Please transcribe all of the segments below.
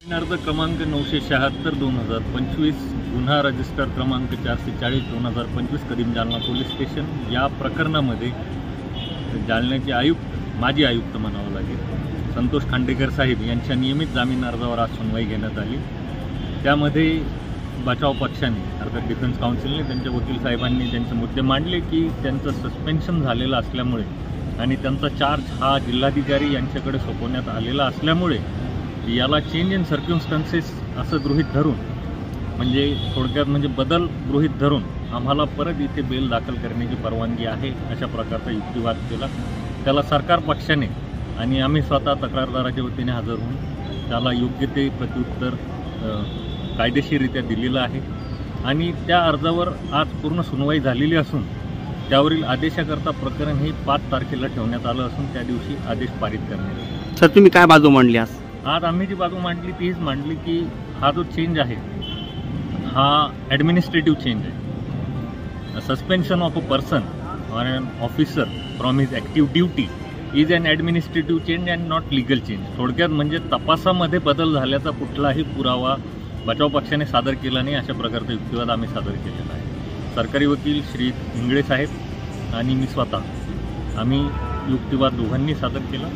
अर्ज क्रमांक 976/2025 गुन्हा रजिस्टर क्रमांक 440/2025 कदीम जालना पोलीस स्टेशन या प्रकरणामध्ये जालन्याचे माजी आयुक्त म्हणावं लागेल संतोष खांडेकर साहेब यांच्या नियमित जामीन अर्जावर आज सुनवाई घेण्यात आली। त्यामध्ये बचाव पक्षाने अर्थात डिफेन्स काउन्सिलने त्यांच्या वकील साहेबांनी त्यांचे मुद्दे मांडले की त्यांचं सस्पेन्शन झालेलं असल्यामुळे आणि त्यांचा चार्ज हा जिल्हाधिकारी यांच्याकडे सोपवण्यात आलेला असल्यामुळे याला चेंज इन सर्क्युमस्टन्सेस असं गृहीत धरून म्हणजे थोडक्यात म्हणजे बदल गृहीत धरून आम्हाला परत इथे बेल दाखल करण्याची परवानगी आहे अशा प्रकारचा युक्तिवाद केला। त्याला सरकार पक्षाने आणि आम्ही स्वतः तक्रारदाराच्या वतीने हजर होऊन त्याला योग्य ते प्रत्युत्तर कायदेशीररित्या दिलेलं आहे आणि त्या अर्जावर आज पूर्ण सुनवाई झालेली असून त्यावरील आदेशाकरता प्रकरण हे 5 तारखेला ठेवण्यात आलं असून त्या दिवशी आदेश पारित करण्यात आले। सर तुम्ही काय बाजू मांडली आज आम्ही जी बाजू मांडली तीच मांडली की हा जो चेंज आहे हा ॲडमिनिस्ट्रेटिव्ह चेंज आहे। Suspension of a person or an officer from his active duty is an administrative change and not legal change. थोडक्यात म्हणजे तपासामध्ये बदल झाल्याचा कुठलाही पुरावा बचाव पक्षाने सादर केला नाही अशा प्रकारचा युक्तिवाद आम्ही सादर केलेला आहे। सरकारी वकील श्री इंगळे साहेब आणि मी स्वतः आम्ही युक्तिवाद दोघांनी सादर केला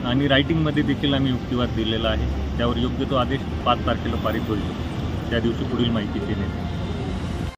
आणि रायटिंगमध्ये देखील आम्ही युक्तिवाद दिलेला आहे। त्यावर योग्य तो आदेश 5 तारखेला पारित होईल, त्या दिवशी पुढील माहिती देण्यात येईल।